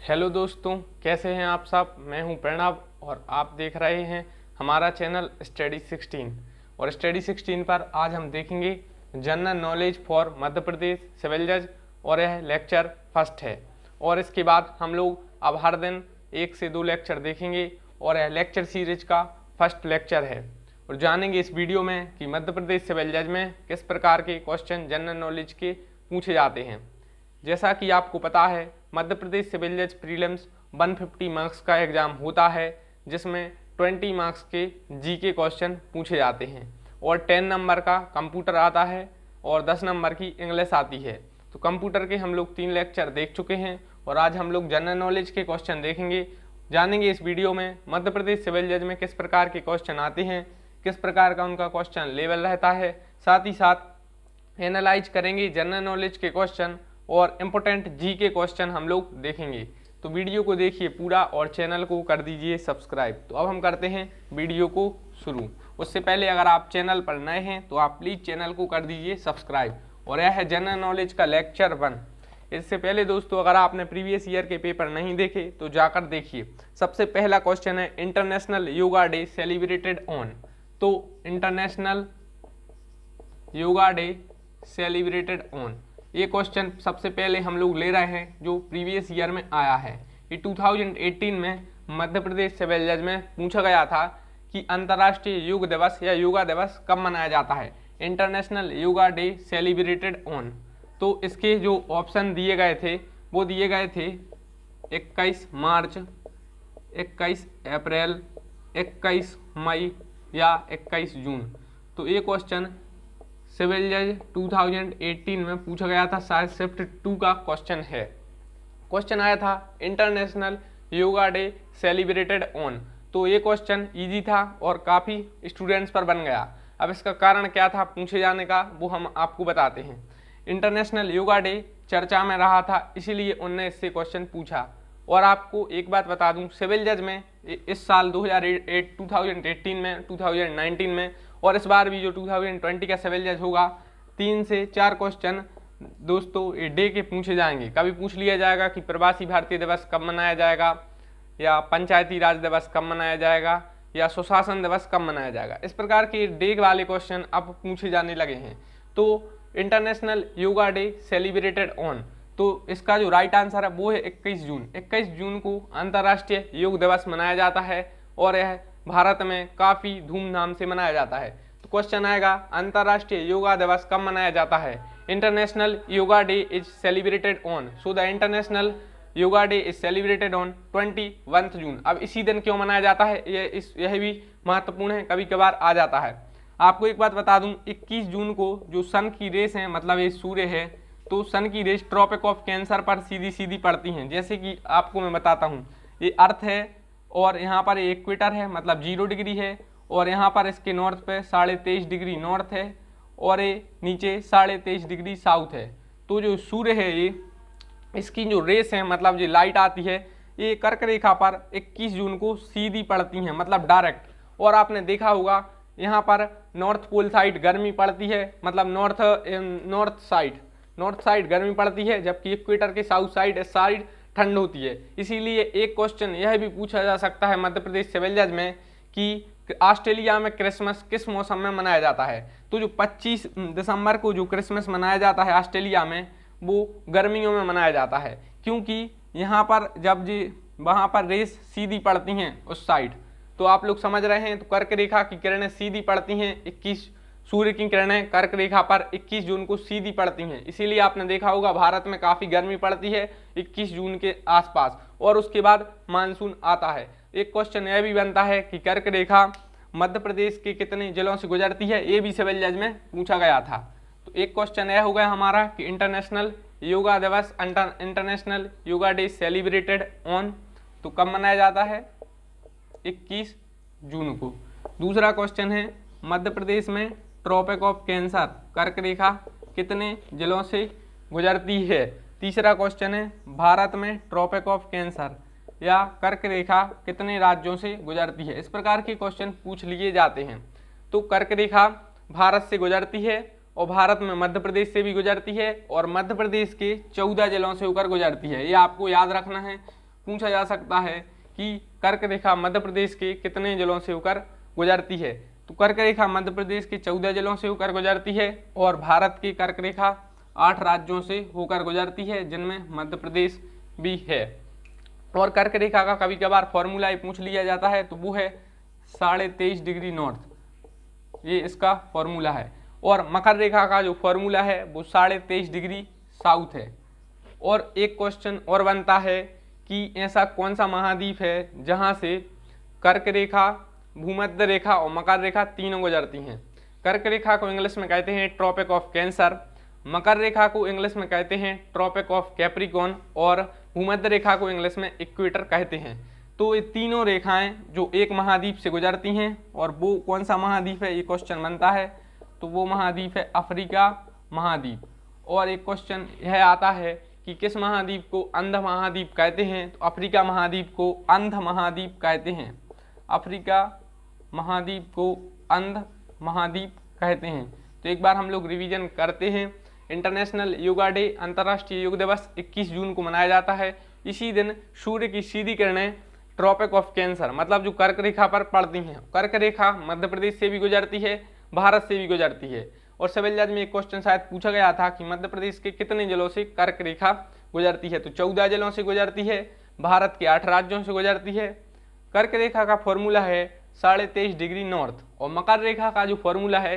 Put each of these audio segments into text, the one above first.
Hello दोस्तों, कैसे हैं आप सब। मैं हूं प्रणव और आप देख रहे हैं हमारा चैनल स्टडी 16। और स्टडी 16 पर आज हम देखेंगे general knowledge for Madhya Pradesh civil जज और यह लेक्चर फर्स्ट है। और इसके बाद हम लोग अब हर दिन 1 से 2 लेक्चर देखेंगे और यह लेक्चर सीरीज का फर्स्ट लेक्चर है। और जानेंगे इस वीडियो में कि मध्य प्रदेश सिविल जज में किस प्रकार के क्वेश्चन जनरल नॉलेज के पूछे जाते हैं। जैसा कि आपको पता है, मध्य प्रदेश सिविल जज प्रीलिम्स 150 मार्क्स का एग्ज़ाम होता है, जिसमें 20 मार्क्स के जीके क्वेश्चन पूछे जाते हैं और 10 नंबर का कंप्यूटर आता है और 10 नंबर की इंग्लिश आती है। तो कंप्यूटर के हम लोग 3 लेक्चर देख चुके हैं और आज हम लोग जनरल नॉलेज के क्वेश्चन देखेंगे। जानेंगे इस वीडियो में मध्य प्रदेश सिविल जज में किस प्रकार के क्वेश्चन आते हैं, किस प्रकार का उनका क्वेश्चन लेवल रहता है। साथ ही साथ एनालाइज करेंगे जनरल नॉलेज के क्वेश्चन और इम्पोर्टेंट जी के क्वेश्चन हम लोग देखेंगे। तो वीडियो को देखिए पूरा और चैनल को कर दीजिए सब्सक्राइब। तो अब हम करते हैं वीडियो को शुरू। उससे पहले अगर आप चैनल पर नए हैं तो आप प्लीज़ चैनल को कर दीजिए सब्सक्राइब। और यह है जनरल नॉलेज का लेक्चर 1। इससे पहले दोस्तों, अगर आपने प्रीवियस ईयर के पेपर नहीं देखे तो जाकर देखिए। सबसे पहला क्वेश्चन है international yoga day celebrated on. तो international yoga day celebrated on, ये क्वेश्चन सबसे पहले हम लोग ले रहे हैं जो प्रीवियस ईयर में आया है। ये 2018 में मध्य प्रदेश सिविल जज में पूछा गया था कि अंतर्राष्ट्रीय योग दिवस या योगा दिवस कब मनाया जाता है। International yoga day celebrated on. तो इसके जो ऑप्शन दिए गए थे वो दिए गए थे 21 मार्च, 21 अप्रैल, 21 मई या 21 जून। तो ये क्वेश्चन सिविल जज 2018 में पूछा गया था, शायद शिफ्ट 2 का क्वेश्चन है। क्वेश्चन आया था international yoga day celebrated on. तो ये क्वेश्चन इजी था और काफ़ी स्टूडेंट्स पर बन गया। अब इसका कारण क्या था पूछे जाने का, वो हम आपको बताते हैं। इंटरनेशनल योगा डे चर्चा में रहा था, इसीलिए उनने इससे क्वेश्चन पूछा। और आपको एक बात बता दूं, सिविल जज में इस साल 2018 में, 2019 में और इस बार भी जो 2020 का सिविल जज होगा, 3 से 4 क्वेश्चन दोस्तों ये डे के पूछे जाएंगे। कभी पूछ लिया जाएगा कि प्रवासी भारतीय दिवस कब मनाया जाएगा, या पंचायती राज दिवस कब मनाया जाएगा, या सुशासन दिवस कब मनाया जाएगा। इस प्रकार के डे वाले क्वेश्चन अब पूछे जाने लगे हैं। तो international yoga day celebrated on, तो इसका जो राइट आंसर है वो है 21 जून। 21 जून को अंतर्राष्ट्रीय योग दिवस मनाया जाता है और यह भारत में काफ़ी धूमधाम से मनाया जाता है। तो क्वेश्चन आएगा अंतर्राष्ट्रीय योगा दिवस कब मनाया जाता है। International yoga day is celebrated on, so the international yoga day is celebrated on 21 जून। अब इसी दिन क्यों मनाया जाता है, यह भी महत्वपूर्ण है, कभी कभार आ जाता है। आपको एक बात बता दूं, 21 जून को जो सन की रेस है, मतलब ये सूर्य है, तो सन की रेस ट्रॉपिक ऑफ कैंसर पर सीधी सीधी पड़ती हैं। जैसे कि आपको मैं बताता हूँ, ये अर्थ है और यहाँ पर इक्वेटर है, मतलब 0 डिग्री है, और यहाँ पर इसके नॉर्थ पे 23.5 डिग्री नॉर्थ है और ये नीचे 23.5 डिग्री साउथ है। तो जो सूर्य है, ये इसकी जो रेस है, मतलब जो लाइट आती है, ये कर्क रेखा पर 21 जून को सीधी पड़ती हैं, मतलब डायरेक्ट। और आपने देखा होगा यहाँ पर नॉर्थ पोल साइड गर्मी पड़ती है, मतलब नॉर्थ साइड गर्मी पड़ती है, जबकि इक्वेटर के साउथ साइड इस साइड ठंड होती है। इसीलिए एक क्वेश्चन यह भी पूछा जा सकता है मध्य प्रदेश सिविल जज में कि ऑस्ट्रेलिया में क्रिसमस किस मौसम में मनाया जाता है। तो जो 25 दिसंबर को जो क्रिसमस मनाया जाता है ऑस्ट्रेलिया में, वो गर्मियों में मनाया जाता है, क्योंकि यहाँ पर जब जी वहाँ पर रेस सीधी पड़ती हैं उस साइड। तो आप लोग समझ रहे हैं, तो कर्क रेखा की किरणें सीधी पड़ती हैं, 21 सूर्य की किरणें कर्क रेखा पर 21 जून को सीधी पड़ती हैं। इसीलिए आपने देखा होगा भारत में काफ़ी गर्मी पड़ती है 21 जून के आसपास, और उसके बाद मानसून आता है। एक क्वेश्चन यह भी बनता है कि कर्क रेखा मध्य प्रदेश के कितने जिलों से गुजरती है, ये भी सिविल जज में पूछा गया था। तो एक क्वेश्चन यह हो गया हमारा कि इंटरनेशनल योगा दिवस, international yoga day celebrated on, तो कब मनाया जाता है, 21 जून को। दूसरा क्वेश्चन है मध्य प्रदेश में ट्रॉपिक ऑफ कैंसर कर्क रेखा कितने जिलों से गुजरती है। तीसरा क्वेश्चन है भारत में ट्रॉपिक ऑफ कैंसर या कर्क रेखा कितने राज्यों से गुजरती है। इस प्रकार के क्वेश्चन पूछ लिए जाते हैं। तो कर्क रेखा भारत से गुजरती है और भारत में मध्य प्रदेश से भी गुजरती है और मध्य प्रदेश के 14 जिलों से होकर गुजरती है, ये आपको याद रखना है। पूछा जा सकता है कि कर्क रेखा मध्य प्रदेश के कितने जिलों से होकर गुजरती है। तो कर्क रेखा मध्य प्रदेश के 14 जिलों से होकर गुजरती है और भारत की कर्क रेखा 8 राज्यों से होकर गुजरती है, जिनमें मध्य प्रदेश भी है। और कर्क रेखा का कभी कभार फॉर्मूला ही पूछ लिया जाता है, तो वो है 23.5 डिग्री नॉर्थ, ये इसका फॉर्मूला है। और मकर रेखा का जो फॉर्मूला है वो 23.5 डिग्री साउथ है। और एक क्वेश्चन और बनता है कि ऐसा कौन सा महाद्वीप है जहाँ से कर्क रेखा, भूमध्य रेखा और मकर रेखा तीनों गुजरती हैं। कर्क रेखा को इंग्लिश में कहते हैं ट्रॉपिक ऑफ कैंसर, मकर रेखा को इंग्लिश में कहते हैं ट्रॉपिक ऑफ कैप्रिकॉन और भूमध्य रेखा को इंग्लिश में इक्वेटर कहते हैं। तो ये तीनों रेखाएं जो एक महाद्वीप से गुजरती हैं, और वो कौन सा महाद्वीप है ये क्वेश्चन बनता है, तो वो महाद्वीप है अफ्रीका महाद्वीप। और एक क्वेश्चन यह आता है कि किस महाद्वीप को अंध महाद्वीप कहते हैं, तो अफ्रीका महाद्वीप को अंध महाद्वीप कहते हैं। अफ्रीका महाद्वीप को अंध महाद्वीप कहते हैं। तो एक बार हम लोग रिवीजन करते हैं। इंटरनेशनल योगा डे, अंतर्राष्ट्रीय योग दिवस 21 जून को मनाया जाता है। इसी दिन सूर्य की सीधी किरणें ट्रॉपिक ऑफ कैंसर, मतलब जो कर्क रेखा पर पड़ती हैं। कर्क रेखा मध्य प्रदेश से भी गुजरती है, भारत से भी गुजरती है। और सिविल जज में एक क्वेश्चन शायद पूछा गया था कि मध्य प्रदेश के कितने जिलों से कर्क रेखा गुजरती है, तो 14 जिलों से गुजरती है, भारत के 8 राज्यों से गुजरती है। कर्क रेखा का फॉर्मूला है 23.5 डिग्री नॉर्थ और मकर रेखा का जो फॉर्मूला है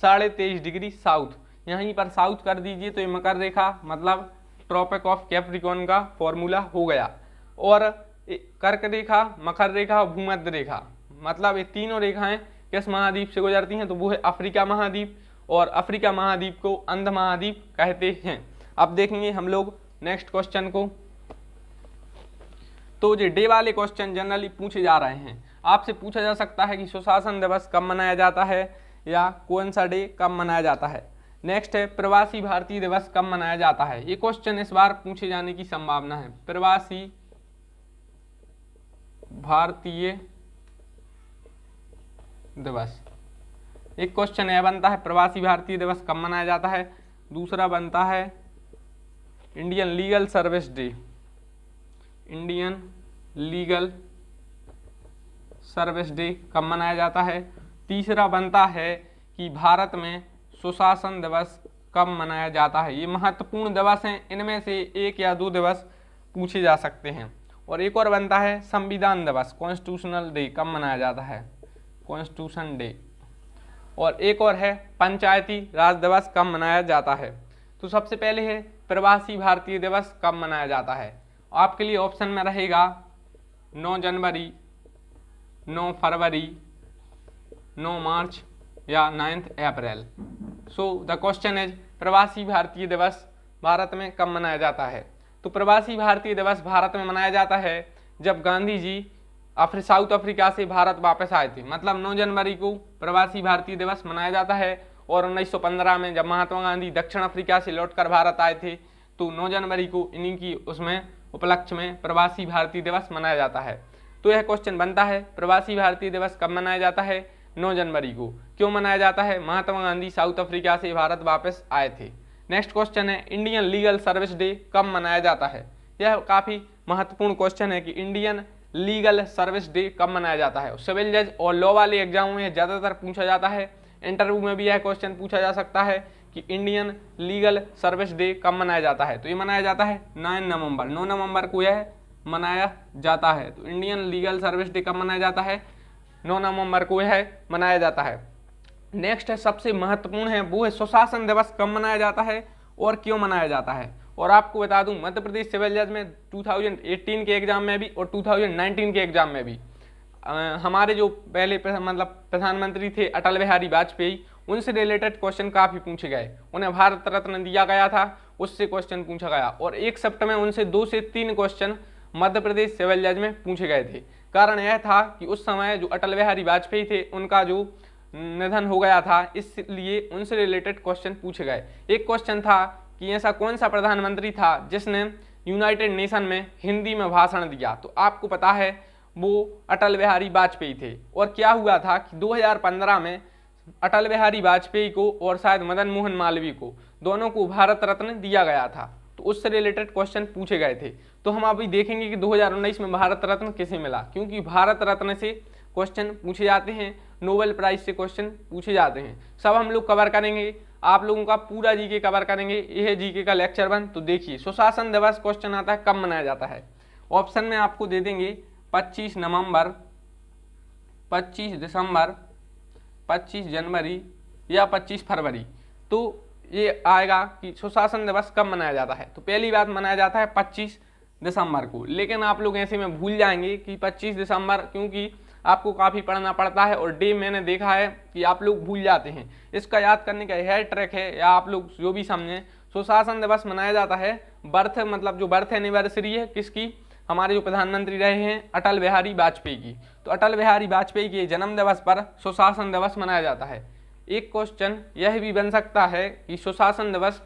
23.5 डिग्री साउथ। यहीं पर साउथ कर दीजिए तो ये मकर रेखा मतलब ट्रॉपिक ऑफ कैप्रिकॉन का फॉर्मूला हो गया। और कर्क रेखा, मकर रेखा और भूमध्य रेखा, मतलब ये तीनों रेखाएं किस महाद्वीप से गुजरती हैं, तो वो है अफ्रीका महाद्वीप। और अफ्रीका महाद्वीप को अंध महाद्वीप कहते हैं। अब देखेंगे हम लोग नेक्स्ट क्वेश्चन को। तो जो डे वाले क्वेश्चन जनरली पूछे जा रहे हैं, आपसे पूछा जा सकता है कि सुशासन दिवस कब मनाया जाता है या कौन सा डे कब मनाया जाता है। नेक्स्ट है प्रवासी भारतीय दिवस कब मनाया जाता है। ये क्वेश्चन इस बार पूछे जाने की संभावना है। प्रवासी भारतीय दिवस, एक क्वेश्चन यह बनता है प्रवासी भारतीय दिवस कब मनाया जाता है। दूसरा बनता है Indian legal service day, Indian legal service day कब मनाया जाता है। तीसरा बनता है कि भारत में सुशासन दिवस कब मनाया जाता है। ये महत्वपूर्ण दिवस हैं, इनमें से एक या दो दिवस पूछे जा सकते हैं। और एक और बनता है संविधान दिवस, कॉन्स्टिट्यूशनल डे कब मनाया जाता है, कॉन्स्टिट्यूशन डे। और एक और है पंचायती राज दिवस कब मनाया जाता है। तो सबसे पहले है प्रवासी भारतीय दिवस कब मनाया जाता है। आपके लिए ऑप्शन में रहेगा 9 जनवरी, 9 फरवरी, 9 मार्च या 9 अप्रैल। सो द क्वेश्चन इज प्रवासी भारतीय दिवस भारत में कब मनाया जाता है। तो प्रवासी भारतीय दिवस भारत में मनाया जाता है जब गांधी जी साउथ अफ्रीका से भारत वापस आए थे, मतलब 9 जनवरी को प्रवासी भारतीय दिवस मनाया जाता है। और 1915 में जब महात्मा गांधी दक्षिण अफ्रीका से लौटकर भारत आए थे, तो 9 जनवरी को इन्हीं की उसमें उपलक्ष्य में प्रवासी भारतीय दिवस मनाया जाता है। तो यह क्वेश्चन बनता है प्रवासी भारतीय दिवस कब मनाया जाता है, 9 जनवरी को। क्यों मनाया जाता है, महात्मा गांधी साउथ अफ्रीका से भारत वापस आए थे। नेक्स्ट क्वेश्चन है इंडियन लीगल सर्विस डे कब मनाया जाता है। यह काफ़ी महत्वपूर्ण क्वेश्चन है कि इंडियन लीगल सर्विस डे कब मनाया जाता है। सिविल जज और लॉ वाले एग्जामों में ज़्यादातर पूछा जाता है, इंटरव्यू में भी यह क्वेश्चन पूछा जा सकता है कि इंडियन लीगल सर्विस डे कब मनाया जाता है। तो ये मनाया जाता है 9 नवंबर को यह मनाया जाता है। तो इंडियन लीगल सर्विस डे कब मनाया जाता है, 9 नवंबर को यह मनाया जाता है। नेक्स्ट है सबसे महत्वपूर्ण है, वो है सुशासन दिवस कब मनाया जाता है और क्यों मनाया जाता है। और आपको बता दूं मध्य प्रदेश सिविल जज में 2018 के एग्जाम में भी और 2019 के एग्जाम में भी हमारे जो पहले मतलब प्रधानमंत्री थे अटल बिहारी वाजपेयी, उनसे रिलेटेड क्वेश्चन काफ़ी पूछे गए। उन्हें भारत रत्न दिया गया था, उससे क्वेश्चन पूछा गया। और एक शिफ्ट में उनसे 2 से 3 क्वेश्चन मध्य प्रदेश सिविल जज में पूछे गए थे। कारण यह था कि उस समय जो अटल बिहारी वाजपेयी थे उनका जो निधन हो गया था, इसलिए उनसे रिलेटेड क्वेश्चन पूछे गए। एक क्वेश्चन था कि ऐसा कौन सा प्रधानमंत्री था जिसने यूनाइटेड नेशन में हिंदी में भाषण दिया। तो आपको पता है वो अटल बिहारी वाजपेयी थे। और क्या हुआ था कि 2015 में अटल बिहारी वाजपेयी को और शायद मदन मोहन मालवीय को, दोनों को भारत रत्न दिया गया था। तो उससे रिलेटेड क्वेश्चन पूछे गए थे। तो हम अभी देखेंगे कि 2019 में भारत रत्न किसे मिला, क्योंकि भारत रत्न से क्वेश्चन पूछे जाते हैं, नोबेल प्राइज से क्वेश्चन पूछे जाते हैं। सब हम लोग कवर करेंगे, आप लोगों का पूरा जीके कवर करेंगे। यह है जीके का लेक्चर 1। तो देखिए, सुशासन दिवस क्वेश्चन आता है कब मनाया जाता है। ऑप्शन में आपको दे देंगे 25 नवंबर, 25 दिसंबर, 25 जनवरी या 25 फरवरी। तो ये आएगा कि सुशासन दिवस कब मनाया जाता है। तो पहली बात मनाया जाता है 25 दिसंबर को, लेकिन आप लोग ऐसे में भूल जाएंगे कि 25 दिसंबर, क्योंकि आपको काफ़ी पढ़ना पड़ता है और डे मैंने देखा है कि आप लोग भूल जाते हैं। इसका याद करने का यह ट्रैक है, या आप लोग जो भी समझें, सुशासन दिवस मनाया जाता है बर्थ, मतलब जो बर्थ एनिवर्सरी है किसकी, हमारे जो प्रधानमंत्री रहे हैं अटल बिहारी वाजपेयी की। तो अटल बिहारी वाजपेयी के जन्म दिवस पर सुशासन दिवस मनाया जाता है। एक क्वेश्चन यह भी बन सकता है कि सुशासन दिवस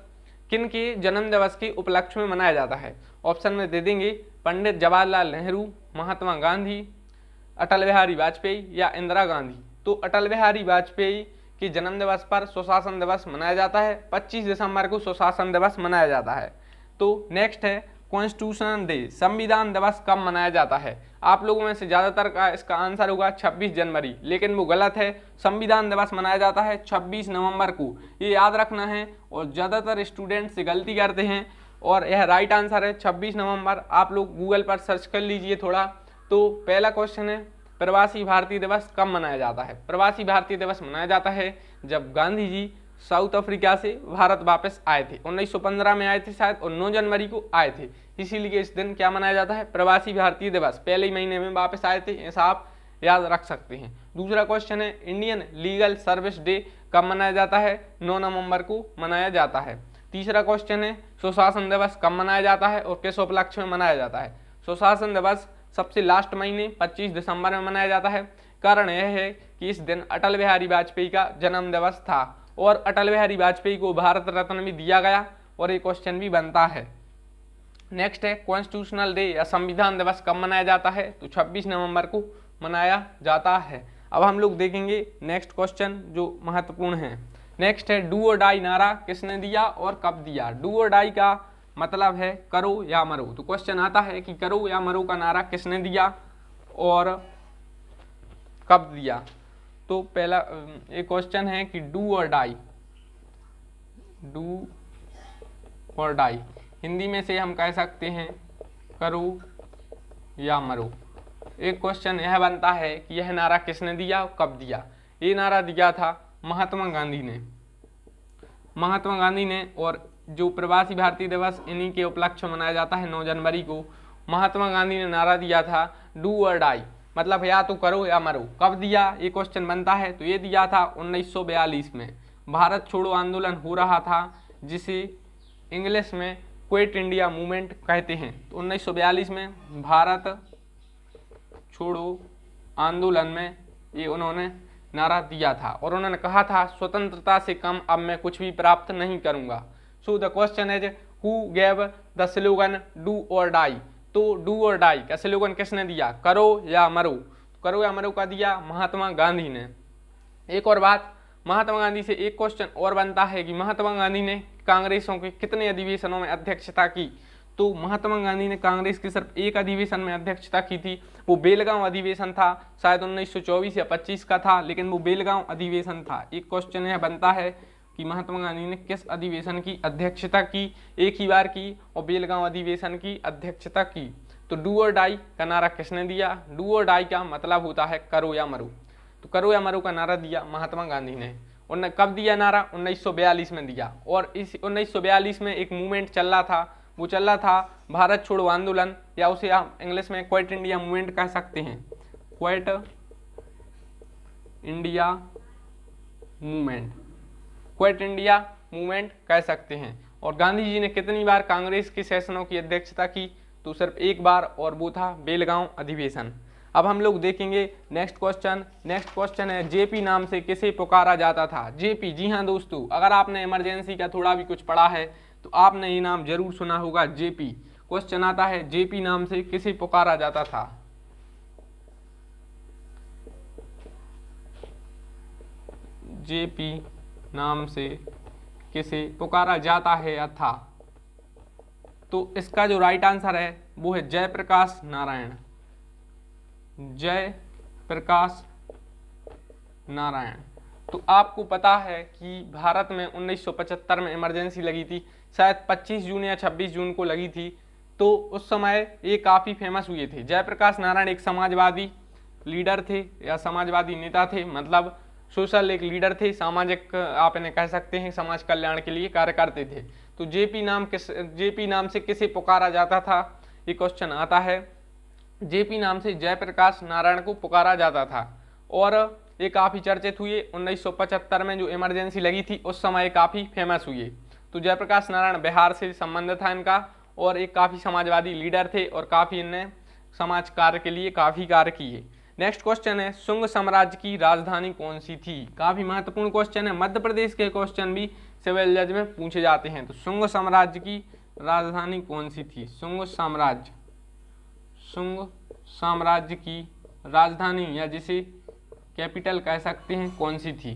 किन के जन्म दिवस के उपलक्ष्य में मनाया जाता है। ऑप्शन में दे देंगे पंडित जवाहरलाल नेहरू, महात्मा गांधी, अटल बिहारी वाजपेयी या इंदिरा गांधी। तो अटल बिहारी वाजपेयी के जन्म दिवस पर सुशासन दिवस मनाया जाता है, 25 दिसंबर को सुशासन दिवस मनाया जाता है। तो नेक्स्ट है कॉन्स्टिट्यूशन डे, संविधान दिवस कब मनाया जाता है। आप लोगों में से ज़्यादातर का इसका आंसर होगा 26 जनवरी, लेकिन वो गलत है। संविधान दिवस मनाया जाता है 26 नवंबर को, ये याद रखना है। और ज़्यादातर स्टूडेंट से गलती करते हैं, और यह राइट आंसर है 26 नवंबर। आप लोग गूगल पर सर्च कर लीजिए थोड़ा। तो पहला क्वेश्चन है प्रवासी भारतीय दिवस कब मनाया जाता है। प्रवासी भारतीय दिवस मनाया जाता है जब गांधी जी साउथ अफ्रीका से भारत वापस आए थे, 1915 में आए थे शायद, और 9 जनवरी को आए थे। इसीलिए इस दिन क्या मनाया जाता है, प्रवासी भारतीय दिवस। पहले ही महीने में वापस आए थे, ऐसा आप याद रख सकते हैं। दूसरा क्वेश्चन है इंडियन लीगल सर्विस डे कब मनाया जाता है, 9 नवंबर को मनाया जाता है। तीसरा क्वेश्चन है सुशासन दिवस कब मनाया जाता है और किस उपलक्ष्य में मनाया जाता है। सुशासन दिवस सबसे लास्ट महीने 25 दिसंबर में मनाया जाता है। कारण यह है कि इस दिन अटल बिहारी वाजपेयी का जन्म दिवस था, और अटल बिहारी वाजपेयी को भारत रत्न भी दिया गया, और ये क्वेश्चन भी बनता है। नेक्स्ट है कॉन्स्टिट्यूशनल डे या संविधान दिवस कब मनाया जाता है। तो 26 नवंबर को मनाया जाता है। अब हम लोग देखेंगे नेक्स्ट क्वेश्चन जो महत्वपूर्ण है। नेक्स्ट है डू और डाई नारा किसने दिया और कब दिया। डू और डाई का मतलब है करो या मरो। तो क्वेश्चन आता है कि करो या मरो का नारा किसने दिया और कब दिया। तो पहला एक क्वेश्चन है कि डू और डाई, डू और डाई हिंदी में से हम कह सकते हैं करो या मरो। एक क्वेश्चन यह बनता है कि यह नारा किसने दिया और कब दिया। ये नारा दिया था महात्मा गांधी ने, महात्मा गांधी ने। और जो प्रवासी भारतीय दिवस इन्हीं के उपलक्ष्य में मनाया जाता है 9 जनवरी को। महात्मा गांधी ने नारा दिया था डू और डाई, मतलब या तो करो या मरो। कब दिया ये क्वेश्चन बनता है। तो ये दिया था 1942 में। भारत छोड़ो आंदोलन हो रहा था, जिसे इंग्लिश में क्विट इंडिया मूवमेंट कहते हैं। तो 1942 में भारत छोड़ो आंदोलन में ये उन्होंने नारा दिया था, और उन्होंने कहा था स्वतंत्रता से कम अब मैं कुछ भी प्राप्त नहीं करूंगा। So the question is who gave the slogan do और डाई। तो डू और डाई का स्लोगन किसने दिया, करो या मरो। करो या मरो का दिया महात्मा गांधी ने। एक और बात, महात्मा गांधी से एक क्वेश्चन और बनता है कि महात्मा गांधी ने कांग्रेसों के कितने अधिवेशनों में अध्यक्षता की। तो महात्मा गांधी ने कांग्रेस के सिर्फ एक अधिवेशन में अध्यक्षता की थी, वो बेलगांव अधिवेशन था, शायद 1924 या 25 का था, लेकिन वो बेलगांव अधिवेशन था। एक क्वेश्चन यह बनता है कि महात्मा गांधी ने किस अधिवेशन की अध्यक्षता की, एक ही बार की, और बेलगांव अधिवेशन की अध्यक्षता की। तो डू और डाई का नारा किसने दिया। डू और डाई का मतलब होता है करो या मरो। तो करो या मरो का नारा दिया महात्मा गांधी ने। उन्होंने कब दिया नारा, 1942 में दिया। और इस 1942 में एक मूवमेंट चल रहा था, वो चल रहा था भारत छोड़ो आंदोलन, या उसे हम इंग्लिश में क्विट इंडिया मूवमेंट कह सकते हैं, quit India movement, quit India movement कह सकते हैं। और गांधी जी ने कितनी बार कांग्रेस के सेशनों की अध्यक्षता की। तो सिर्फ एक बार, और वो था बेलगांव अधिवेशन। अब हम लोग देखेंगे नेक्स्ट क्वेश्चन। नेक्स्ट क्वेश्चन है जेपी नाम से किसे पुकारा जाता था। जेपी, जी हाँ दोस्तों, अगर आपने इमरजेंसी का थोड़ा भी कुछ पढ़ा है तो आपने ये नाम जरूर सुना होगा, जेपी। क्वेश्चन आता है जेपी नाम से किसे पुकारा जाता था। जेपी नाम से किसे पुकारा जाता है या था। तो इसका जो राइट आंसर है वो है जयप्रकाश नारायण, जयप्रकाश नारायण। तो आपको पता है कि भारत में 1975 में इमरजेंसी लगी थी, शायद 25 जून या 26 जून को लगी थी। तो उस समय ये काफ़ी फेमस हुए थे। जयप्रकाश नारायण एक समाजवादी लीडर थे या समाजवादी नेता थे, मतलब सोशल एक लीडर थे, सामाजिक आप इन्हें कह सकते हैं, समाज कल्याण के लिए कार्य करते थे। तो जेपी नाम से किसे पुकारा जाता था, ये क्वेश्चन आता है। जेपी नाम से जयप्रकाश नारायण को पुकारा जाता था और ये काफ़ी चर्चित हुए। 1975 में जो इमरजेंसी लगी थी उस समय काफ़ी फेमस हुए। तो जयप्रकाश नारायण बिहार से संबंध था इनका और एक काफ़ी समाजवादी लीडर थे और काफ़ी इनने समाज कार्य के लिए काफ़ी कार्य किए। नेक्स्ट क्वेश्चन है, शुंग साम्राज्य की राजधानी कौन सी थी? काफ़ी महत्वपूर्ण क्वेश्चन है। मध्य प्रदेश के क्वेश्चन भी सिविल जज में पूछे जाते हैं। तो शुंग साम्राज्य की राजधानी कौन सी थी? शुंग साम्राज्य की राजधानी या जिसे कैपिटल कह सकते हैं कौन सी थी?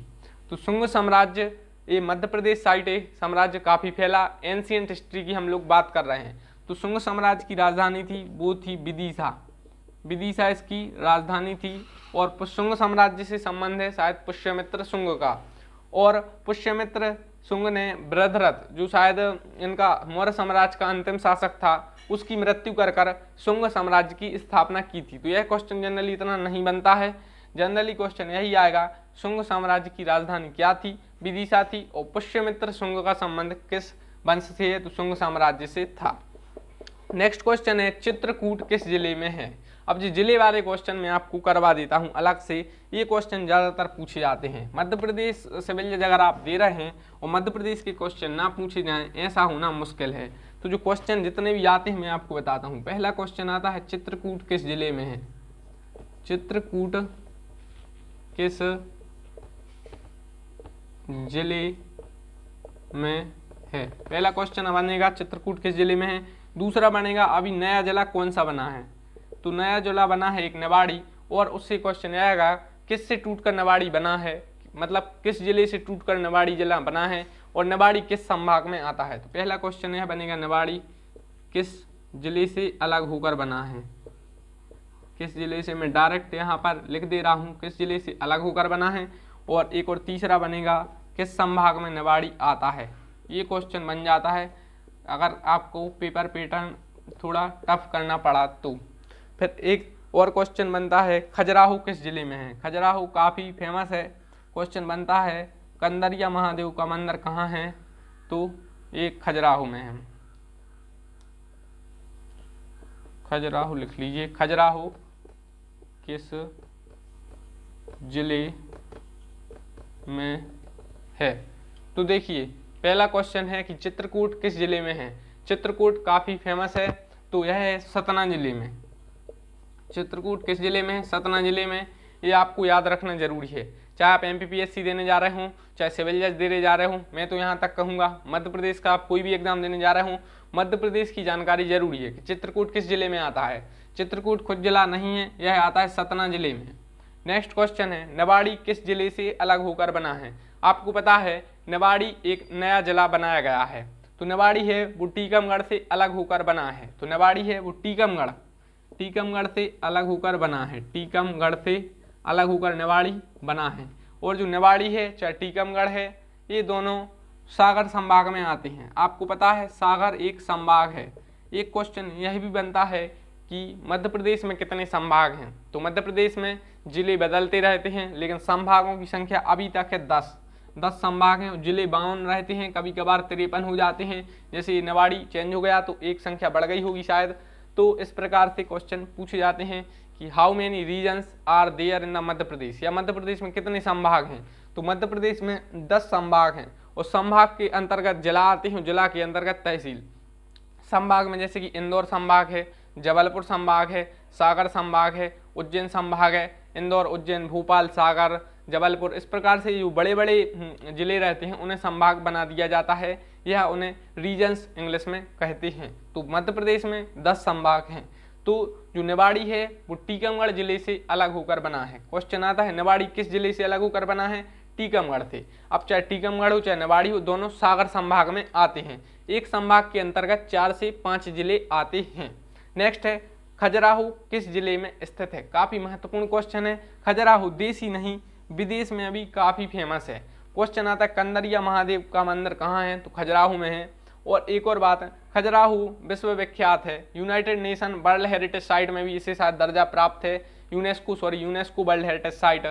तो शुंग साम्राज्य ये मध्य प्रदेश साइड है, साम्राज्य काफ़ी फैला। एंशियंट हिस्ट्री की हम लोग बात कर रहे हैं। तो शुंग साम्राज्य की राजधानी थी वो थी विदिशा, विदिशा इसकी राजधानी थी। और शुंग साम्राज्य से संबंध है शायद पुष्यमित्र शुंग का, और पुष्यमित्र शुंग ने बृहद्रथ जो शायद इनका मौर्य साम्राज्य का अंतिम शासक था उसकी मृत्यु कर शुंग साम्राज्य की स्थापना की थी। तो यह क्वेश्चन जनरली इतना नहीं बनता है, जनरली क्वेश्चन यही आएगा शुंग साम्राज्य की राजधानी क्या थी? विदिशा थी। और पुष्यमित्र शुंग का संबंध किस वंश से है? तो शुंग साम्राज्य से था। नेक्स्ट क्वेश्चन है, चित्रकूट किस जिले में है? अब जो जिले वाले क्वेश्चन मैं आपको करवा देता हूं अलग से, ये क्वेश्चन ज़्यादातर पूछे जाते हैं। मध्य प्रदेश सिविल जज अगर आप दे रहे हैं और मध्य प्रदेश के क्वेश्चन ना पूछे जाएं ऐसा होना मुश्किल है। तो जो क्वेश्चन जितने भी आते हैं मैं आपको बताता हूँ। पहला क्वेश्चन आता है, चित्रकूट किस जिले में है? चित्रकूट किस जिले में है? पहला क्वेश्चन बनेगा चित्रकूट किस जिले में है। दूसरा बनेगा अभी नया जिला कौन सा बना है? तो नया जिला बना है एक निवाड़ी, और उससे क्वेश्चन आएगा किससे टूटकर निवाड़ी बना है, मतलब किस जिले से टूटकर निवाड़ी जिला बना है और निवाड़ी किस संभाग में आता है। तो पहला क्वेश्चन यह बनेगा निवाड़ी किस जिले से अलग होकर बना है। किस जिले से, मैं डायरेक्ट यहाँ पर लिख दे रहा हूँ, किस जिले से अलग होकर बना है। और एक और तीसरा बनेगा किस संभाग में निवाड़ी आता है। ये क्वेश्चन बन जाता है अगर आपको पेपर पैटर्न थोड़ा टफ करना पड़ा तो। फिर एक और क्वेश्चन बनता है, खजुराहो किस जिले में है? खजुराहो काफ़ी फेमस है। क्वेश्चन बनता है कंदरिया महादेव का मंदिर कहाँ है? तो ये खजुराहो में है। खजुराहो लिख लीजिए, खजुराहो किस जिले में है? तो देखिए पहला क्वेश्चन है कि चित्रकूट किस जिले में है। चित्रकूट काफ़ी फेमस है, तो यह है सतना जिले में। चित्रकूट किस जिले में है? सतना जिले में। ये आपको याद रखना जरूरी है, चाहे आप MPPSC देने जा रहे हों, चाहे सिविल जज देने जा रहे हों। मैं तो यहाँ तक कहूँगा मध्य प्रदेश का आप कोई भी एग्जाम देने जा रहे हों, मध्य प्रदेश की जानकारी जरूरी है कि चित्रकूट किस जिले में आता है। चित्रकूट खुद जिला नहीं है, यह आता है सतना जिले में। नेक्स्ट क्वेश्चन है, निवाड़ी किस जिले से अलग होकर बना है? आपको पता है निवाड़ी एक नया जिला बनाया गया है। तो निवाड़ी है वो टीकमगढ़ से अलग होकर बना है। तो निवाड़ी है वो टीकमगढ़ से अलग होकर बना है। टीकमगढ़ से अलग होकर निवाड़ी बना है। और जो निवाड़ी है चाहे टीकमगढ़ है, ये दोनों सागर संभाग में आते हैं। आपको पता है सागर एक संभाग है। एक क्वेश्चन यह भी बनता है कि मध्य प्रदेश में कितने संभाग हैं? तो मध्य प्रदेश में जिले बदलते रहते हैं, लेकिन संभागों की संख्या अभी तक है 10 संभाग हैं। जिले 52 रहते हैं, कभी कभार 53 हो जाते हैं। जैसे निवाड़ी चेंज हो गया तो एक संख्या बढ़ गई होगी शायद। तो इस प्रकार से क्वेश्चन पूछे जाते हैं कि how many regions are there in the Madhya Pradesh, या मध्य प्रदेश में कितने संभाग हैं। तो मध्य प्रदेश में 10 संभाग हैं और संभाग के अंतर्गत जिला आते हैं, जिला के अंतर्गत तहसील। संभाग में जैसे कि इंदौर संभाग है, जबलपुर संभाग है, सागर संभाग है, उज्जैन संभाग है। इंदौर, उज्जैन, भोपाल, सागर, जबलपुर, इस प्रकार से जो बड़े बड़े जिले रहते हैं उन्हें संभाग बना दिया जाता है, यह उन्हें रीजन्स इंग्लिश में कहते हैं। तो मध्य प्रदेश में 10 संभाग हैं। तो जो निवाड़ी है वो टीकमगढ़ जिले से अलग होकर बना है। क्वेश्चन आता है निवाड़ी किस जिले से अलग होकर बना है? टीकमगढ़ थे। अब चाहे टीकमगढ़ हो चाहे निवाड़ी हो, दोनों सागर संभाग में आते हैं। एक संभाग के अंतर्गत 4 से 5 जिले आते हैं। नेक्स्ट है खजुराहो किस जिले में स्थित है। काफी महत्वपूर्ण क्वेश्चन है। खजुराहो देश ही नहीं विदेश में भी काफी फेमस है। क्वेश्चन आता है कंदरिया महादेव का मंदिर कहाँ है, तो खजुराहो में है। और एक और बात है, खजुराहो विश्वविख्यात है, United nation world heritage site में भी इसे शायद दर्जा प्राप्त है, यूनेस्को वर्ल्ड हेरिटेज साइट,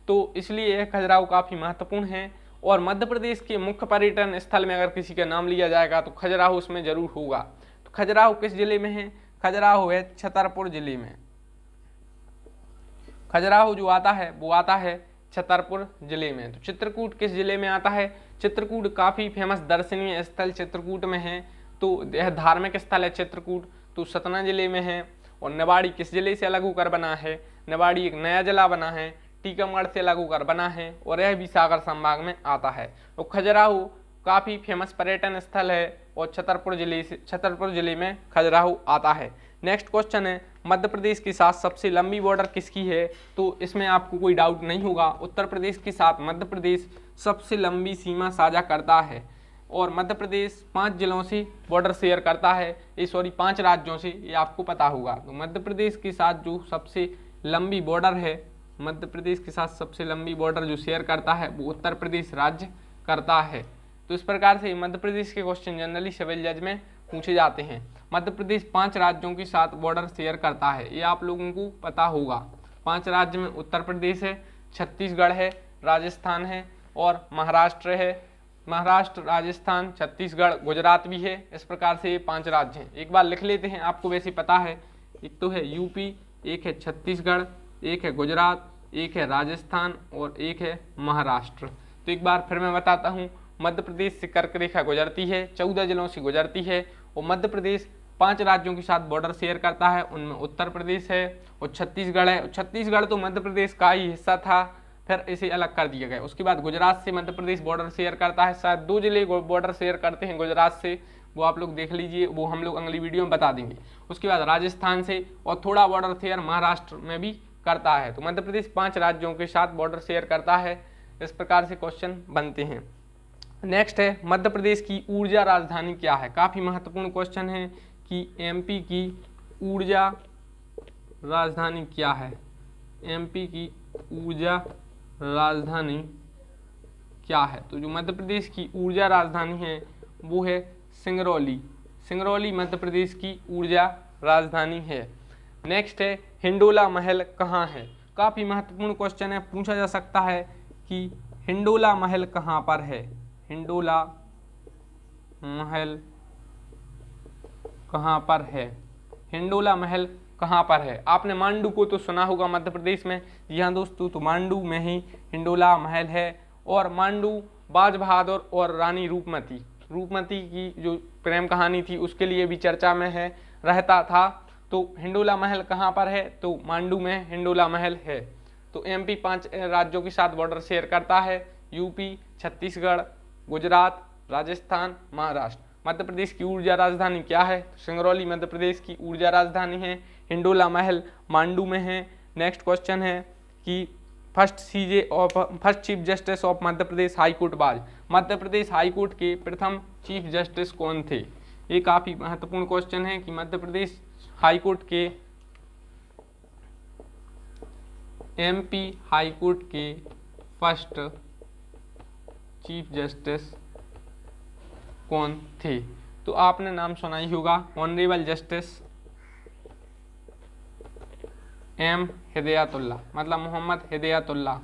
तो इसलिए यह खजुराहो काफ़ी महत्वपूर्ण है। और मध्य प्रदेश के मुख्य पर्यटन स्थल में अगर किसी का नाम लिया जाएगा तो खजुराहो उसमें जरूर होगा। तो खजुराहो किस जिले में है, खजुराहो है छतरपुर जिले में। खजुराहो जो आता है वो आता है छतरपुर जिले में। तो चित्रकूट किस जिले में आता है, चित्रकूट काफ़ी फेमस दर्शनीय स्थल चित्रकूट में है, तो यह धार्मिक स्थल है चित्रकूट, तो सतना जिले में है। और निवाड़ी किस जिले से अलग होकर बना है, निवाड़ी एक नया जिला बना है, टीकमगढ़ से अलग होकर बना है और यह भी सागर संभाग में आता है। तो खजुराहो काफ़ी फेमस पर्यटन स्थल है और छतरपुर जिले में खजुराहो आता है। नेक्स्ट क्वेश्चन है मध्य प्रदेश के साथ सबसे लंबी बॉर्डर किसकी है, तो इसमें आपको कोई डाउट नहीं होगा, उत्तर प्रदेश के साथ मध्य प्रदेश सबसे लंबी सीमा साझा करता है। और मध्य प्रदेश 5 जिलों से बॉर्डर शेयर करता है, 5 राज्यों से, ये आपको पता होगा। तो मध्य प्रदेश के साथ जो सबसे लंबी बॉर्डर है, मध्य प्रदेश के साथ सबसे लंबी बॉर्डर जो शेयर करता है वो उत्तर प्रदेश राज्य करता है। तो इस प्रकार से मध्य प्रदेश के क्वेश्चन जनरली सिविल जज में पूछे जाते हैं। मध्य प्रदेश 5 राज्यों के साथ बॉर्डर शेयर करता है, ये आप लोगों को पता होगा। 5 राज्य में उत्तर प्रदेश है, छत्तीसगढ़ है, राजस्थान है और महाराष्ट्र है। महाराष्ट्र, राजस्थान, छत्तीसगढ़, गुजरात भी है। इस प्रकार से ये 5 राज्य हैं। एक बार लिख लेते हैं, आपको वैसे पता है। एक तो है यूपी, एक है छत्तीसगढ़, एक है गुजरात, एक है राजस्थान और एक है महाराष्ट्र। तो एक बार फिर मैं बताता हूँ, मध्य प्रदेश से कर्क रेखा गुजरती है, 14 जिलों से गुजरती है और मध्य प्रदेश 5 राज्यों के साथ बॉर्डर शेयर करता है। उनमें उत्तर प्रदेश है और छत्तीसगढ़ है। छत्तीसगढ़ तो मध्य प्रदेश का ही हिस्सा था, फिर इसे अलग कर दिया गया। उसके बाद गुजरात से मध्य प्रदेश बॉर्डर शेयर करता है, शायद 2 जिले बॉर्डर शेयर करते हैं गुजरात से, वो आप लोग देख लीजिए, वो हम लोग अगली वीडियो में बता देंगे। उसके बाद राजस्थान से और थोड़ा बॉर्डर शेयर महाराष्ट्र में भी करता है। तो मध्य प्रदेश 5 राज्यों के साथ बॉर्डर शेयर करता है। इस प्रकार से क्वेश्चन बनते हैं। नेक्स्ट है मध्य प्रदेश की ऊर्जा राजधानी क्या है। काफ़ी महत्वपूर्ण क्वेश्चन है कि एमपी की ऊर्जा राजधानी क्या है, एमपी की ऊर्जा राजधानी क्या है। तो जो मध्य प्रदेश की ऊर्जा राजधानी है वो है सिंगरौली। सिंगरौली मध्य प्रदेश की ऊर्जा राजधानी है। नेक्स्ट है हिंडोला महल कहाँ है। काफ़ी महत्वपूर्ण क्वेश्चन है, पूछा जा सकता है कि हिंडोला महल कहाँ पर है, हिंडोला महल कहाँ पर है, हिंडोला महल कहाँ पर है। आपने मांडू को तो सुना होगा मध्य प्रदेश में, जी हाँ दोस्तों, तो मांडू में ही हिंडोला महल है। और मांडू बाज बहादुर और रानी रूपमती की जो प्रेम कहानी थी उसके लिए भी चर्चा में है, रहता था। तो हिंडोला महल कहाँ पर है, तो मांडू में हिंडोला महल है। तो एमपी 5 राज्यों के साथ बॉर्डर शेयर करता है, यूपी, छत्तीसगढ़, गुजरात, राजस्थान, महाराष्ट्र। मध्य प्रदेश की ऊर्जा राजधानी क्या है, सिंगरौली मध्य प्रदेश की ऊर्जा राजधानी है, हिंडोला महल मांडू में है। नेक्स्ट क्वेश्चन है कि first chief justice of Madhya Pradesh high court बाज। मध्य प्रदेश हाई कोर्ट के प्रथम चीफ जस्टिस कौन थे। ये काफ़ी महत्वपूर्ण क्वेश्चन है कि मध्य प्रदेश हाई कोर्ट के एमपी हाई कोर्ट के फर्स्ट चीफ जस्टिस कौन थे। तो आपने नाम सुना ही होगा, ऑनरेबल जस्टिस एम हिदायतुल्लाह, मतलब मोहम्मद हिदायतुल्लाह।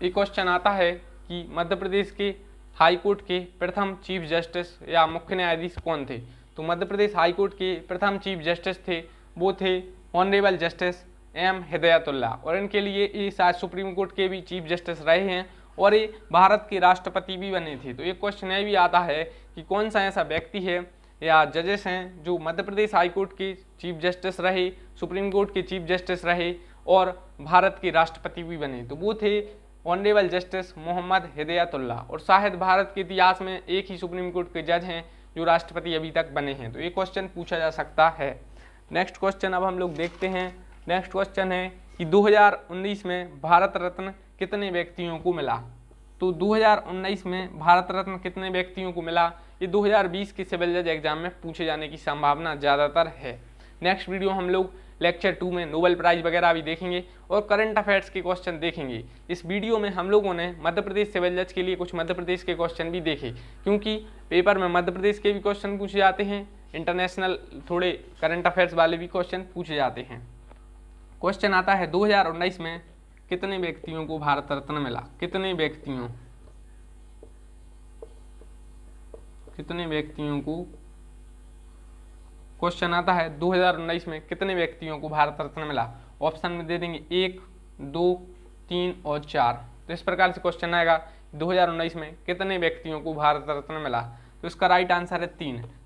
एक क्वेश्चन आता है कि मध्य प्रदेश के हाई कोर्ट के प्रथम चीफ जस्टिस या मुख्य न्यायाधीश कौन थे। तो मध्य प्रदेश हाई कोर्ट के प्रथम चीफ जस्टिस थे, वो थे ऑनरेबल जस्टिस एम हिदायतुल्लाह। और इनके लिए ये शायद सुप्रीम कोर्ट के भी चीफ जस्टिस रहे हैं और ये भारत के राष्ट्रपति भी बने थे। तो एक क्वेश्चन ये भी आता है कि कौन सा ऐसा व्यक्ति है या जजेस हैं जो मध्य प्रदेश हाई कोर्ट के चीफ जस्टिस रहे, सुप्रीम कोर्ट के चीफ जस्टिस रहे और भारत के राष्ट्रपति भी बने। तो वो थे ऑनरेबल जस्टिस मोहम्मद हिदायतुल्लाह। और शायद भारत के इतिहास में एक ही सुप्रीम कोर्ट के जज हैं जो राष्ट्रपति अभी तक बने हैं। तो ये क्वेश्चन पूछा जा सकता है। नेक्स्ट क्वेश्चन अब हम लोग देखते हैं। नेक्स्ट क्वेश्चन है कि 2019 में भारत रत्न कितने व्यक्तियों को मिला। तो 2019 में भारत रत्न कितने व्यक्तियों को मिला, ये 2020 के सिविल जज एग्जाम में पूछे जाने की संभावना ज़्यादातर है। नेक्स्ट वीडियो हम लोग लेक्चर 2 में नोबेल प्राइज वगैरह भी देखेंगे और करंट अफेयर्स के क्वेश्चन देखेंगे। इस वीडियो में हम लोगों ने मध्य प्रदेश सिविल जज के लिए कुछ मध्य प्रदेश के क्वेश्चन भी देखे, क्योंकि पेपर में मध्य प्रदेश के भी क्वेश्चन पूछे जाते हैं, इंटरनेशनल थोड़े करंट अफेयर्स वाले भी क्वेश्चन पूछे जाते हैं। क्वेश्चन आता है 2019 में कितने व्यक्तियों को भारत रत्न मिला, कितने व्यक्तियों को क्वेश्चन आता है 2019 में कितने व्यक्तियों को भारत रत्न मिला। ऑप्शन में दे देंगे 1, 2, 3 और 4। तो इस प्रकार से क्वेश्चन आएगा 2019 में कितने व्यक्तियों को भारत रत्न मिला। तो इसका राइट आंसर है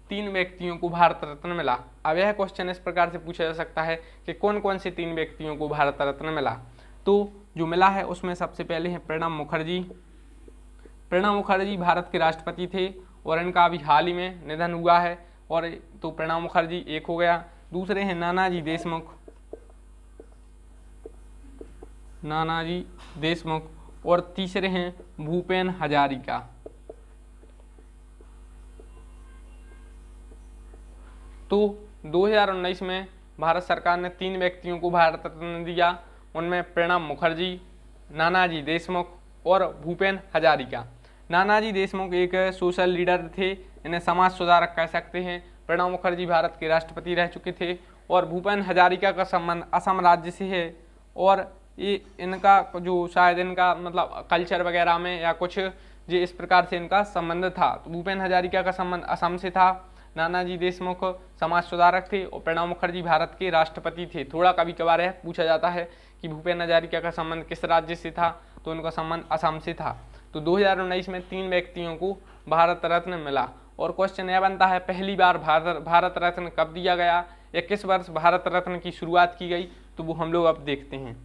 3 व्यक्तियों को भारत रत्न मिला। अब यह क्वेश्चन इस प्रकार से पूछा जा सकता है कि कौन कौन से 3 व्यक्तियों को भारत रत्न मिला। तो जो मिला है उसमें सबसे पहले है प्रणब मुखर्जी। प्रणब मुखर्जी भारत के राष्ट्रपति थे और इनका अभी हाल ही में निधन हुआ है, और तो प्रणब मुखर्जी एक हो गया। दूसरे हैं नानाजी देशमुख और तीसरे हैं भूपेन हजारिका। तो 2019 में भारत सरकार ने 3 व्यक्तियों को भारत रत्न दिया, उनमें प्रणब मुखर्जी, नानाजी देशमुख और भूपेन हजारिका। नानाजी देशमुख एक सोशल लीडर थे, इन्हें समाज सुधारक कह सकते हैं। प्रणब मुखर्जी भारत के राष्ट्रपति रह चुके थे और भूपेन हजारिका का संबंध असम राज्य से है, और ये इनका जो शायद इनका मतलब कल्चर वगैरह में या कुछ जो इस प्रकार से इनका संबंध था। तो भूपेन हजारिका का संबंध असम से था, नानाजी देशमुख समाज सुधारक थे और प्रणब मुखर्जी भारत के राष्ट्रपति थे। थोड़ा कभी कभार यह पूछा जाता है कि भूपेन हजारिका का संबंध किस राज्य से था, तो उनका संबंध असम से था। तो 2019 में 3 व्यक्तियों को भारत रत्न मिला। और क्वेश्चन यह बनता है पहली बार भारत रत्न कब दिया गया या किस वर्ष भारत रत्न की शुरुआत की गई, तो वो हम लोग अब देखते हैं।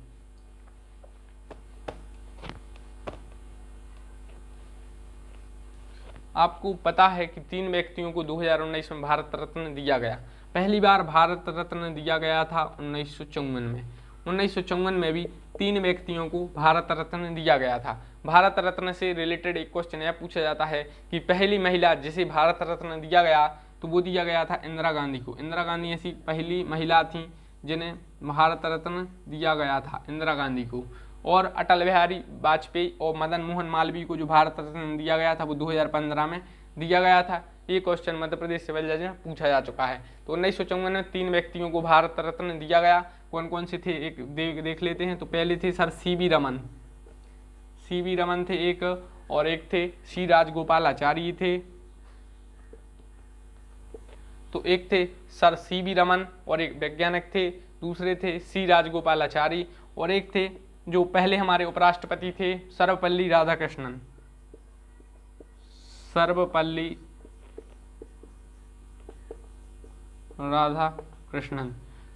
आपको पता है कि 3 व्यक्तियों को 2019 में भारत रत्न दिया गया। पहली बार भारत रत्न दिया गया था 1954 में। 1954 में भी 3 व्यक्तियों को भारत रत्न दिया गया था। भारत रत्न से रिलेटेड एक क्वेश्चन यह पूछा जाता है कि पहली महिला जिसे भारत रत्न दिया गया, तो वो दिया गया था इंदिरा गांधी को। इंदिरा गांधी ऐसी पहली महिला थी जिन्हें भारत रत्न दिया गया था, इंदिरा गांधी को। और अटल बिहारी वाजपेयी और मदन मोहन मालवीय को जो भारत रत्न दिया गया था वो 2015 में दिया गया था। ये क्वेश्चन मध्य प्रदेश सिविल जज में पूछा जा चुका है। तो 1954 में 3 व्यक्तियों को भारत रत्न दिया गया। कौन कौन से थे एक देख लेते हैं। तो पहले थे सर सी.वी. रमन थे एक, और एक थे सी राजगोपालाचारी थे। तो एक थे सर सी.वी. रमन और एक वैज्ञानिक थे, दूसरे थे सी राजगोपालाचारी, और एक थे जो पहले हमारे उपराष्ट्रपति थे सर्वपल्ली राधाकृष्णन।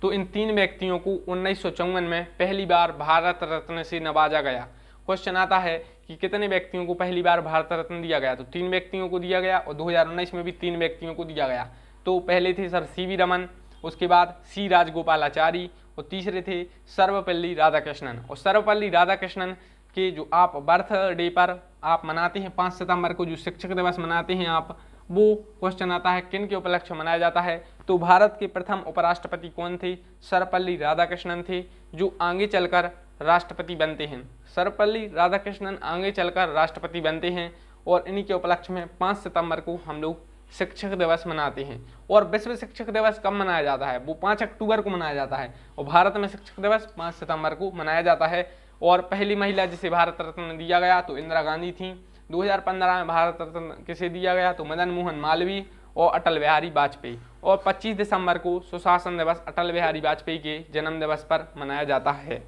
तो इन 3 व्यक्तियों को 1954 में पहली बार भारत रत्न से नवाजा गया। क्वेश्चन आता है कि कितने व्यक्तियों को पहली बार भारत रत्न दिया गया, तो 3 व्यक्तियों को दिया गया और 2019 में भी 3 व्यक्तियों को दिया गया। तो पहले थे सर सी.वी. रमन, उसके बाद सी राजगोपालाचारी और तीसरे थे सर्वपल्ली राधाकृष्णन। और सर्वपल्ली राधाकृष्णन के जो आप बर्थडे पर आप मनाते हैं 5 सितंबर को जो शिक्षक दिवस मनाते हैं आप, वो क्वेश्चन आता है किन के उपलक्ष्य मनाया जाता है। तो भारत के प्रथम उपराष्ट्रपति कौन थे, सर्वपल्ली राधाकृष्णन थे, जो आगे चलकर राष्ट्रपति बनते हैं। सर्वपल्ली राधाकृष्णन आगे चलकर राष्ट्रपति बनते हैं और इन्हीं के उपलक्ष्य में 5 सितंबर को हम लोग शिक्षक दिवस मनाते हैं। और विश्व शिक्षक दिवस कब मनाया जाता है, वो 5 अक्टूबर को मनाया जाता है, और भारत में शिक्षक दिवस 5 सितंबर को मनाया जाता है। और पहली महिला जिसे भारत रत्न दिया गया तो इंदिरा गांधी थी। 2015 में भारत रत्न किसे दिया गया, तो मदन मोहन मालवीय और अटल बिहारी वाजपेयी। और 25 दिसंबर को सुशासन दिवस अटल बिहारी वाजपेयी के जन्म दिवस पर मनाया जाता है।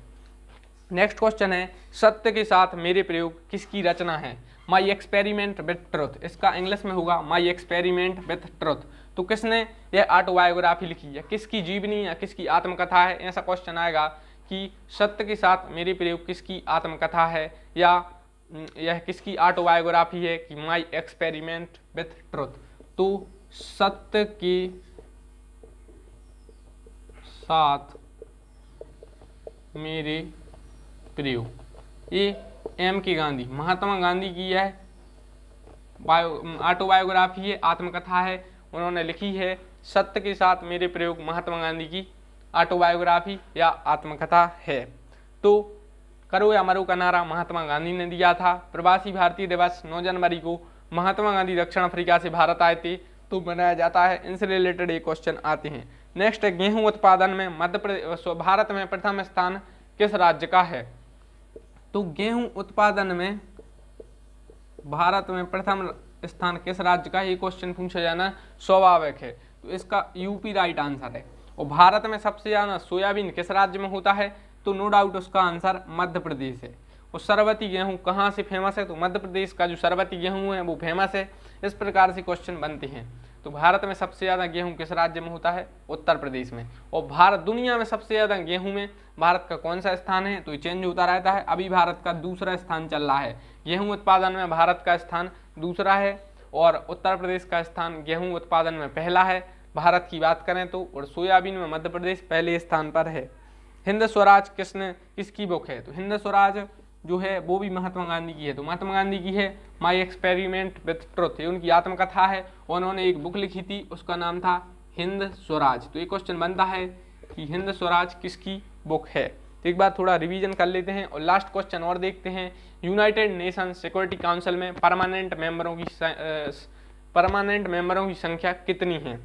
नेक्स्ट क्वेश्चन है सत्य के साथ मेरे प्रयोग किसकी रचना है, माई एक्सपेरिमेंट विथ ट्रुथ। इसका इंग्लिश में होगा माई एक्सपेरिमेंट विथ ट्रुथ। तो किसने यह ऑटोबायोग्राफी लिखी है, किसकी जीवनी या किसकी आत्मकथा है, ऐसा क्वेश्चन आएगा कि सत्य के साथ मेरे प्रयोग किसकी आत्मकथा है या यह किसकी ऑटोबायोग्राफी है कि माई एक्सपेरिमेंट विथ ट्रुथ। तो सत्य के साथ मेरे प्रयोग, ये एम के गांधी, महात्मा गांधी की यह ऑटोबायोग्राफी है, आत्मकथा है, उन्होंने लिखी है। सत्य के साथ मेरे प्रयोग महात्मा गांधी की ऑटोबायोग्राफी या आत्मकथा है। तो करो या मरो का नारा महात्मा गांधी ने दिया था। प्रवासी भारतीय दिवस 9 जनवरी को महात्मा गांधी दक्षिण अफ्रीका से भारत आए थे तो मनाया जाता है। इनसे रिलेटेड एक क्वेश्चन आते हैं। नेक्स्ट है, गेहूं उत्पादन में मध्य प्रदेश भारत में प्रथम स्थान किस राज्य का है? तो गेहूं उत्पादन में भारत में प्रथम स्थान किस राज्य का, ये क्वेश्चन पूछा जाना स्वाभाविक है। तो इसका यूपी राइट आंसर है। और भारत में सबसे ज्यादा सोयाबीन किस राज्य में होता है? तो नो डाउट उसका आंसर मध्य प्रदेश है। और सरबती गेहूं कहाँ से फेमस है? तो मध्य प्रदेश का जो सरबती गेहूं है वो फेमस है। इस प्रकार से क्वेश्चन बनते हैं। तो भारत में सबसे ज्यादा गेहूं किस राज्य में होता है? उत्तर प्रदेश में। और भारत दुनिया में सबसे ज्यादा गेहूं में भारत का कौन सा स्थान है? तो ये चेंज होता रहता है। अभी भारत का दूसरा स्थान चल रहा है। गेहूं उत्पादन में भारत का स्थान दूसरा है और उत्तर प्रदेश का स्थान गेहूं उत्पादन में पहला है भारत की बात करें तो। और सोयाबीन में मध्य प्रदेश पहले स्थान पर है। हिंद स्वराज किसकी बुक है? तो हिंद स्वराज जो है वो भी महात्मा गांधी की है। तो महात्मा गांधी की है माई एक्सपेरिमेंट विथ ट्रुथ, ये उनकी आत्मकथा है। और उन्होंने एक बुक लिखी थी, उसका नाम था हिंद स्वराज। तो ये क्वेश्चन बनता है कि हिंद स्वराज किसकी बुक है। तो एक बार थोड़ा रिवीजन कर लेते हैं और लास्ट क्वेश्चन और देखते हैं। यूनाइटेड नेशन सिक्योरिटी काउंसिल में परमानेंट मेंबरों की संख्या कितनी है?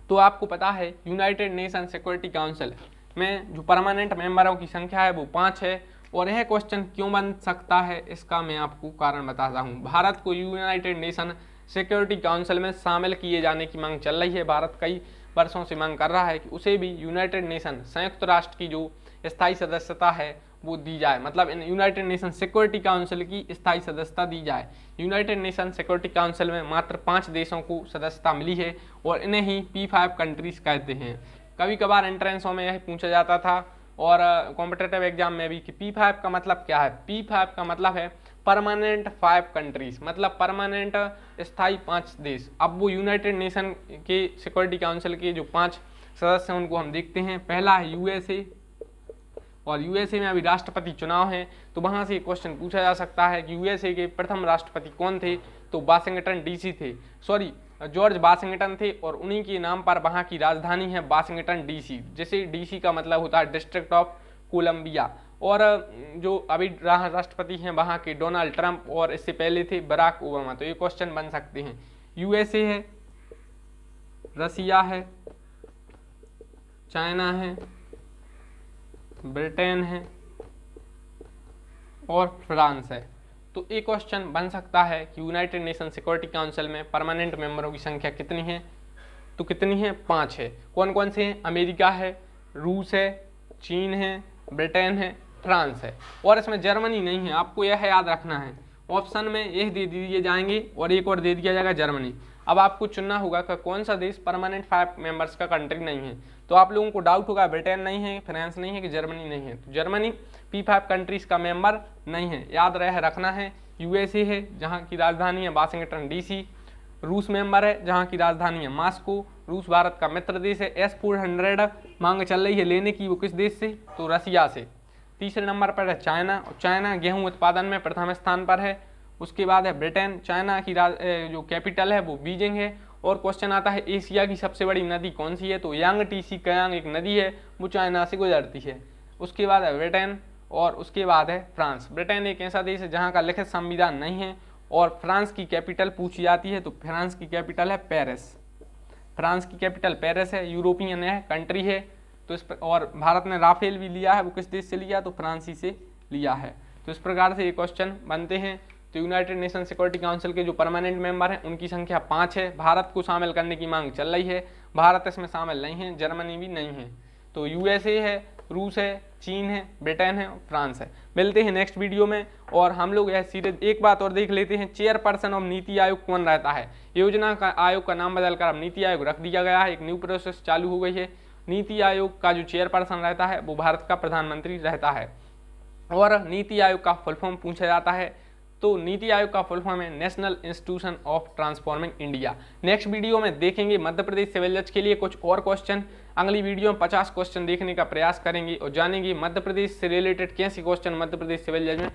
तो आपको पता है यूनाइटेड नेशन सिक्योरिटी काउंसिल में जो परमानेंट मेंबरों की संख्या है वो 5 है। और यह क्वेश्चन क्यों बन सकता है इसका मैं आपको कारण बताता हूँ। भारत को यूनाइटेड नेशन सिक्योरिटी काउंसिल में शामिल किए जाने की मांग चल रही है। भारत कई वर्षों से मांग कर रहा है कि उसे भी यूनाइटेड नेशन संयुक्त राष्ट्र की जो स्थायी सदस्यता है वो दी जाए, मतलब यूनाइटेड नेशन सिक्योरिटी काउंसिल की स्थायी सदस्यता दी जाए। यूनाइटेड नेशन सिक्योरिटी काउंसिल में मात्र 5 देशों को सदस्यता मिली है और इन्हें ही P5 कंट्रीज कहते हैं। कभी कभार एंट्रेंसों में यह पूछा जाता था और कॉम्पिटिटिव एग्जाम में भी कि P5 का मतलब क्या है? P5 का मतलब है परमानेंट 5 कंट्रीज, मतलब परमानेंट स्थायी 5 देश। अब वो यूनाइटेड नेशन के सिक्योरिटी काउंसिल के जो 5 सदस्य हैं उनको हम देखते हैं। पहला है USA, और USA में अभी राष्ट्रपति चुनाव है तो वहाँ से क्वेश्चन पूछा जा सकता है कि USA के प्रथम राष्ट्रपति कौन थे? तो वाशिंगटन DC थे, सॉरी जॉर्ज वाशिंगटन थे। और उन्हीं के नाम पर वहाँ की राजधानी है वाशिंगटन DC, जैसे DC का मतलब होता है डिस्ट्रिक्ट ऑफ कोलंबिया। और जो अभी राष्ट्रपति हैं वहाँ के डोनाल्ड ट्रंप, और इससे पहले थे बराक ओबामा। तो ये क्वेश्चन बन सकते हैं। USA है, रसिया है, चाइना है, ब्रिटेन है और फ्रांस है। तो एक क्वेश्चन बन सकता है कि यूनाइटेड नेशन सिक्योरिटी काउंसिल में परमानेंट मेंबरों की संख्या कितनी है? तो कितनी है? 5 है। कौन कौन से हैं? अमेरिका है, रूस है, चीन है, ब्रिटेन है, फ्रांस है। और इसमें जर्मनी नहीं है, आपको यह याद रखना है। ऑप्शन में यह दे दिए जाएंगे और एक और दे दिया जाएगा जर्मनी। अब आपको चुनना होगा कि कौन सा देश परमानेंट 5 मेंबर्स का कंट्री नहीं है। तो आप लोगों को डाउट होगा ब्रिटेन नहीं है, फ्रांस नहीं है कि जर्मनी नहीं है। तो जर्मनी P5 कंट्रीज का मेंबर नहीं है, याद रखना है। USA है जहाँ की राजधानी है वाशिंगटन DC। रूस मेंबर है जहाँ की राजधानी है मॉस्को। रूस भारत का मित्र देश है। S-400 मांग चल रही है लेने की, वो किस देश से? तो रसिया से। तीसरे नंबर पर है चाइना, और चाइना गेहूं उत्पादन में प्रथम स्थान पर है। उसके बाद है ब्रिटेन। चाइना की जो कैपिटल है वो बीजिंग है। और क्वेश्चन आता है एशिया की सबसे बड़ी नदी कौन सी है? तो यांगटीसी कयांग एक नदी है, वो चाइना से गुजरती है। उसके बाद है ब्रिटेन और उसके बाद है फ्रांस। ब्रिटेन एक ऐसा देश है जहाँ का लिखित संविधान नहीं है। और फ्रांस की कैपिटल पूछी जाती है तो फ्रांस की कैपिटल है पेरिस। फ्रांस की कैपिटल पेरिस है, यूरोपियन है, कंट्री है। तो इस और भारत ने राफेल भी लिया है, वो किस देश से लिया? तो फ्रांस ही से लिया है। तो इस प्रकार से ये क्वेश्चन बनते हैं। तो यूनाइटेड नेशन सिक्योरिटी काउंसिल के जो परमानेंट मेंबर हैं उनकी संख्या 5 है। भारत को शामिल करने की मांग चल रही है, भारत इसमें शामिल नहीं है, जर्मनी भी नहीं है। तो USA है, रूस है, चीन है, ब्रिटेन है, फ्रांस है। मिलते हैं नेक्स्ट वीडियो में। और हम लोग यह सीरीज एक बात और देख लेते हैं, चेयरपर्सन ऑफ नीति आयोग कौन रहता है? योजना का आयोग का नाम बदलकर अब नीति आयोग रख दिया गया है, एक न्यू प्रोसेस चालू हो गई है। नीति आयोग का जो चेयरपर्सन रहता है वो भारत का प्रधानमंत्री रहता है। और नीति आयोग का फुल फॉर्म पूछा जाता है तो नीति आयोग का फुल फॉर्म है national institution of transforming India. Next video में देखेंगे मध्य प्रदेश सिविल जज के लिए कुछ और क्वेश्चन। अगली वीडियो में 50 क्वेश्चन देखने का प्रयास करेंगे और जानेंगे मध्य प्रदेश से रिलेटेड कैसे क्वेश्चन मध्य प्रदेश सिविल जज में